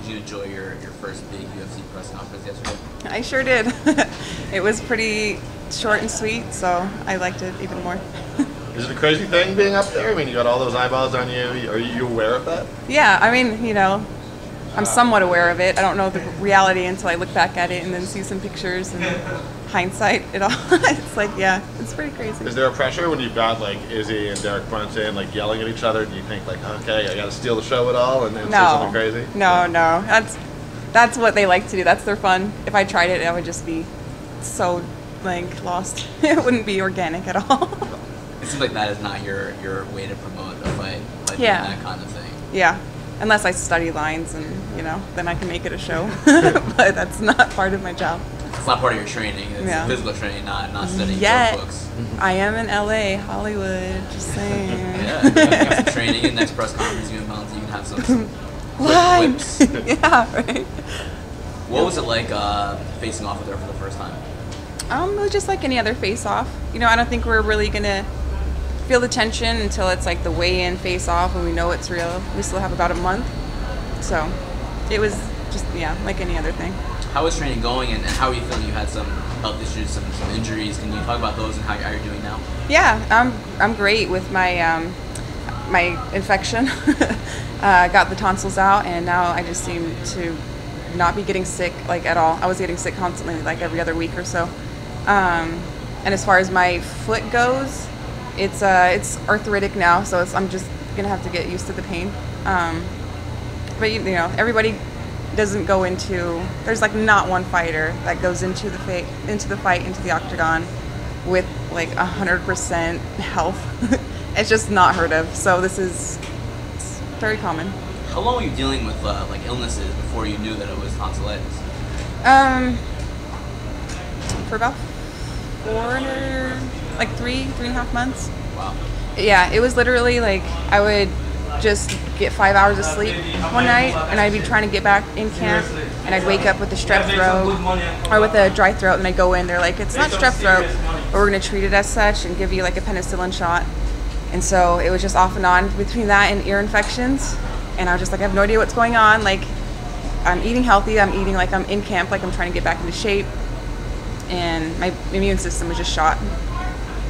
you enjoy your first big UFC press conference yesterday? I sure did. It was pretty short and sweet, so I liked it even more. Is it a crazy thing being up there? I mean, you got all those eyeballs on you. Are you aware of that? Yeah, I mean, you know, I'm somewhat aware of it. I don't know the reality until I look back at it and then see some pictures and hindsight it all. It's like, yeah, it's pretty crazy. Is there a pressure when you've got like Izzy and Derek Brunson like yelling at each other? Do you think like, okay, I got to steal the show at all and say something crazy? No. That's what they like to do. That's their fun. If I tried it, I would just be so like lost. It wouldn't be organic at all. It seems like that is not your way to promote a fight, like that kind of thing. Yeah, unless I study lines and, you know, then I can make it a show. But that's not part of my job. It's not part of your training. It's physical training, not studying books. I am in LA, Hollywood, just saying. Yeah, you have some training and next press conference you and Valentina, you can have some whips. Yeah, right. What was it like facing off with her for the first time? It was just like any other face-off. You know, I don't think we're really gonna feel the tension until it's like the weigh-in face-off and we know it's real. We still have about a month, so it was just like any other thing. How is training going, and how are you feeling? You had some health issues, some injuries. Can you talk about those and how you're doing now? Yeah, I'm great with my my infection. Got the tonsils out, and now I just seem to not be getting sick like at all. I was getting sick constantly, like every other week or so. And as far as my foot goes, it's arthritic now, so I'm just gonna have to get used to the pain. But you know, everybody doesn't go into. There's like not one fighter that goes into the fight, into the Octagon, with like 100% health. It's just not heard of. So it's very common. How long were you dealing with like illnesses before you knew that it was tonsillitis? For about 3.5 months. Wow. Yeah, it was literally like I would just get 5 hours of sleep one night, and I'd be trying to get back in camp, and I'd wake up with a strep throat or with a dry throat, and I'd go in. They're like, it's not strep throat, but we're gonna treat it as such and give you like a penicillin shot. And so it was just off and on between that and ear infections, and I was just like, I have no idea what's going on. Like, I'm eating healthy, I'm eating like I'm in camp, like I'm trying to get back into shape, and my immune system was just shot.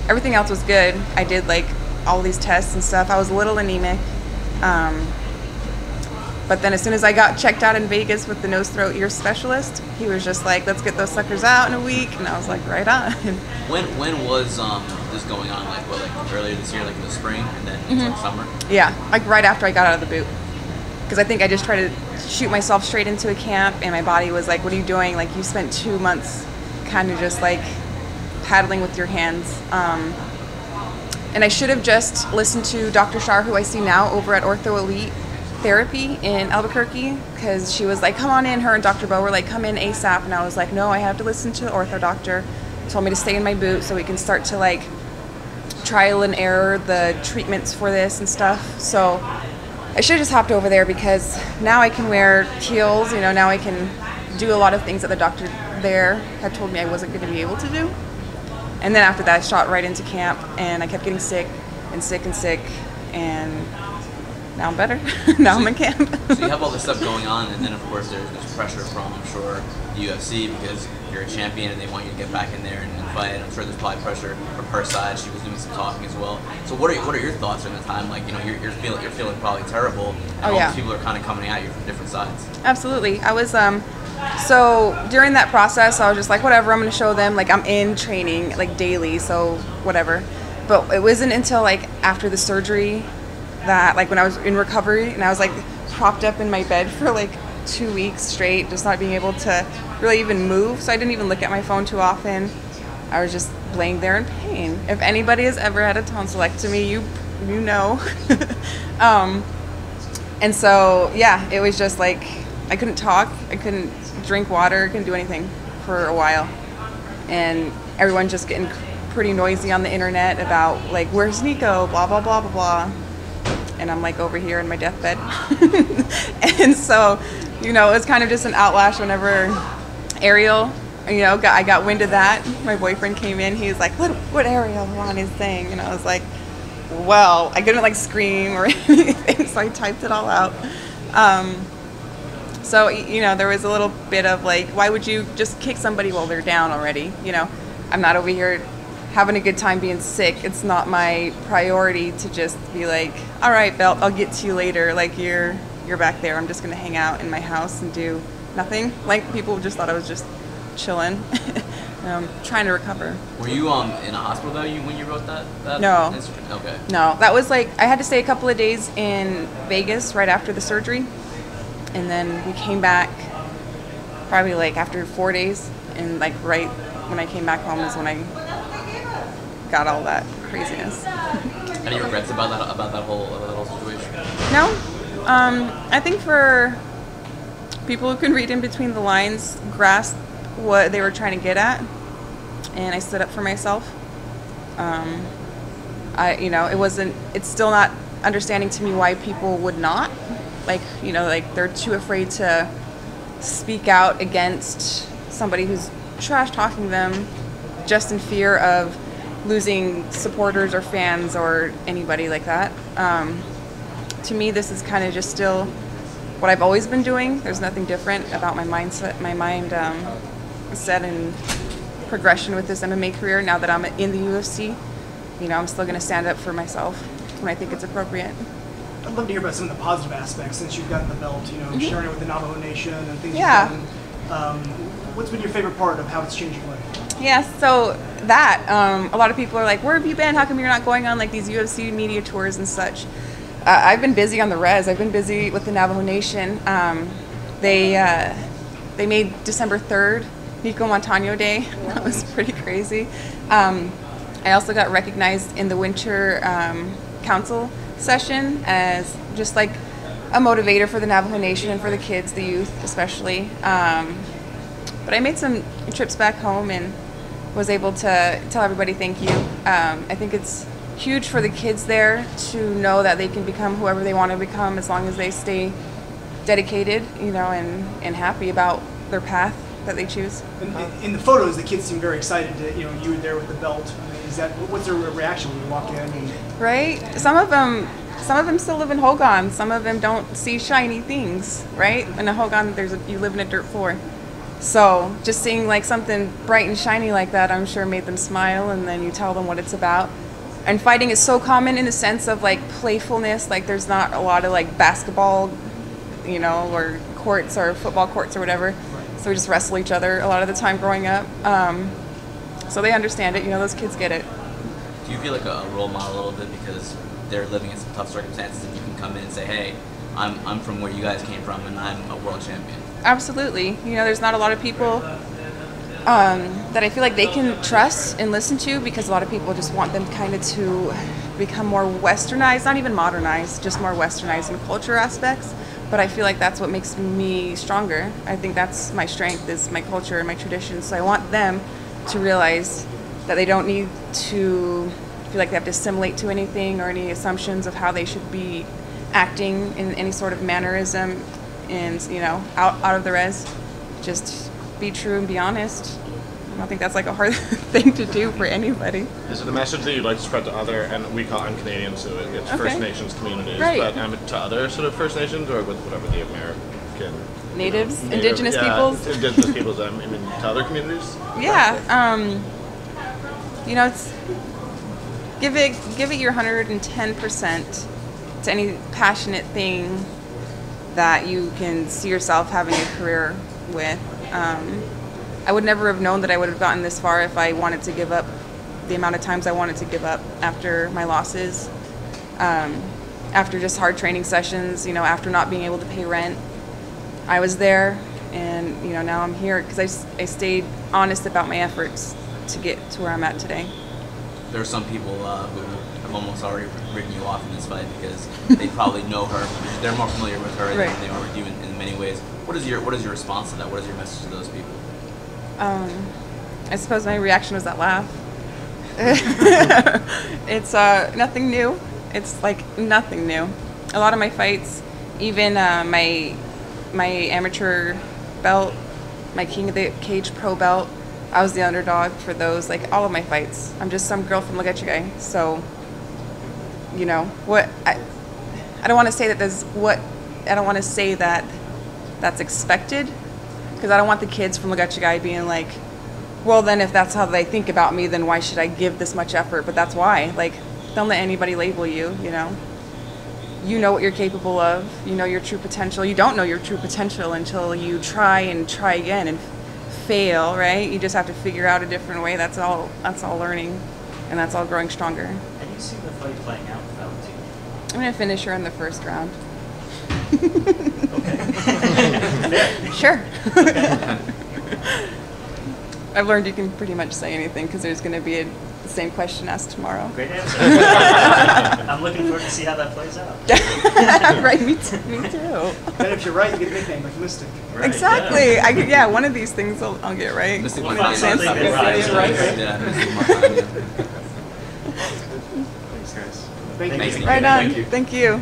Everything else was good. I did like all these tests and stuff. I was a little anemic, but then as soon as I got checked out in Vegas with the nose, throat, ear specialist, he was just like, let's get those suckers out in a week, and I was like, right on. When was this going on? Like earlier this year, like in the spring, and then into like summer? Yeah, like right after I got out of the boot, because I think I just tried to shoot myself straight into a camp, and my body was like, what are you doing? Like, you spent 2 months kind of just like paddling with your hands. And I should have just listened to Dr. Shar, who I see now over at Ortho Elite Therapy in Albuquerque, because she was like, come on in. Her and Dr. Bo were like, come in ASAP. And I was like, no, I have to listen to the ortho doctor. Told me to stay in my boot so we can start to like trial and error the treatments for this and stuff. So I should have just hopped over there, because now I can wear heels, you know, now I can do a lot of things that the doctor there had told me I wasn't going to be able to do. And then after that, I shot right into camp, and I kept getting sick and sick and sick, and now I'm better. Now I'm in camp. So you have all this stuff going on, and then of course there's pressure from, I'm sure, the UFC, because you're a champion and they want you to get back in there and fight. And I'm sure there's probably pressure from her side. She was doing some talking as well. So what are your thoughts during the time? Like, you know, you're feeling probably terrible, and all these people are kind of coming at you from different sides. Absolutely. I was so during that process, I was just like, whatever, I'm going to show them, like, I'm in training, like, daily, so whatever. But it wasn't until, like, after the surgery that, like, when I was in recovery, and I was, like, propped up in my bed for, like, 2 weeks straight, just not being able to really even move. So I didn't even look at my phone too often. I was just laying there in pain. If anybody has ever had a tonsillectomy, you know. And so, yeah, it was just, like, I couldn't talk, I couldn't drink water, couldn't do anything for a while. And everyone just getting pretty noisy on the internet about, like, where's Nicco, blah, blah, blah, blah, blah. And I'm, like, over here in my deathbed. And so, you know, it was kind of just an outlash whenever Ariel, you know, I got wind of that. My boyfriend came in, he was like, what Ariel on his thing? And I was like, well, I couldn't, like, scream or anything, so I typed it all out. So, you know, there was a little bit of like, why would you just kick somebody while they're down already? You know, I'm not over here having a good time being sick. It's not my priority to just be like, all right, Belt, I'll get to you later. Like, you're back there. I'm just going to hang out in my house and do nothing. Like, people just thought I was just chilling, trying to recover. Were you in a hospital though when you wrote that No. Instagram? Okay. No, that was like, I had to stay a couple of days in Vegas right after the surgery. And then we came back probably like after 4 days. And like right when I came back home is when I got all that craziness. Any regrets about that whole situation? No. I think for people who can read in between the lines, grasp what they were trying to get at, and I stood up for myself. It's still not understanding to me why people would not. Like, you know, like they're too afraid to speak out against somebody who's trash talking them just in fear of losing supporters or fans or anybody like that. To me, this is kind of just still what I've always been doing. There's nothing different about my mindset, my mind set in progression with this MMA career. Now that I'm in the UFC, you know, I'm still going to stand up for myself when I think it's appropriate. I'd love to hear about some of the positive aspects since you've gotten the belt, you know, sharing it with the Navajo Nation and things you've done. What's been your favorite part of how it's changed your life? Yeah, so that, a lot of people are like, where have you been? How come you're not going on like these UFC media tours and such? I've been busy on the res. I've been busy with the Navajo Nation. They made December 3rd Nicco Montano Day. That was pretty crazy. I also got recognized in the Winter Council session as just like a motivator for the Navajo Nation and for the kids, the youth especially. But I made some trips back home and was able to tell everybody thank you. I think it's huge for the kids there to know that they can become whoever they want to become as long as they stay dedicated, you know, and happy about their path that they choose. In the photos, the kids seem very excited to, you know, you were there with the belt. What's their reaction when you walk in? Right. Some of them still live in Hogan. Some of them don't see shiny things. Right. In a Hogan, you live in a dirt floor. So just seeing like something bright and shiny like that, I'm sure made them smile. And then you tell them what it's about. And fighting is so common in the sense of like playfulness. Like there's not a lot of like basketball, you know, or courts or football courts or whatever. So we just wrestle each other a lot of the time growing up. So they understand it. You know, those kids get it. Do you feel like a role model a little bit because they're living in some tough circumstances and you can come in and say, hey, I'm from where you guys came from and I'm a world champion? Absolutely. You know, there's not a lot of people that I feel like they can trust and listen to because a lot of people just want them kind of to become more westernized, not even modernized, just more westernized in culture aspects. But I feel like that's what makes me stronger. I think that's my strength is my culture and my traditions. So I want them to realize that they don't need to feel like they have to assimilate to anything or any assumptions of how they should be acting in any sort of mannerism and, you know, out of the res. Just be true and be honest. I don't think that's like a hard thing to do for anybody. Is it a message that you'd like to spread to other, and I'm Canadian, so it's Okay. First Nations communities, Right. but to other sort of First Nations or with whatever the American... Natives, Native, indigenous peoples? Indigenous peoples, I mean, to other communities? Yeah, you know, it's give it your 110% to any passionate thing that you can see yourself having a career with. I would never have known that I would have gotten this far if I wanted to give up the amount of times I wanted to give up after my losses, after just hard training sessions, you know, after not being able to pay rent. I was there, and you know, now I'm here because I stayed honest about my efforts to get to where I'm at today. There are some people who have almost already written you off in this fight because they probably know her. They're more familiar with her Right. than they are with you in many ways. What is your response to that? What is your message to those people? I suppose my reaction was that laugh. It's nothing new. It's like nothing new. A lot of my fights, even my amateur belt, my King of the Cage pro belt, I was the underdog for those, like all of my fights. I'm just some girl from Legeche. So, you know, what I don't want to say that I don't want to say that that's expected, because I don't want the kids from Lugacha Guy being like, well, then if that's how they think about me, then why should I give this much effort? But that's why. Like, don't let anybody label you, you know? You know what you're capable of. You know your true potential. You don't know your true potential until you try and try again and fail, right? You just have to figure out a different way. That's all learning, and that's all growing stronger. How do you see the fight playing out with Valentina? I'm going to finish her in the first round. Okay. Fair. Sure. Okay. I've learned you can pretty much say anything because there's going to be the same question asked tomorrow. Great answer. I'm looking forward to see how that plays out. Right, me too. Me too. Then if you're right, you get a nickname like Mystic. Right, Exactly. yeah. Yeah, one of these things I'll get right. Mystic We'll Montano. find something that rhymes, right? Yeah, Mystic Montano. Thanks, guys. Thank you. Thank you. Right on. Thank you. Thank you.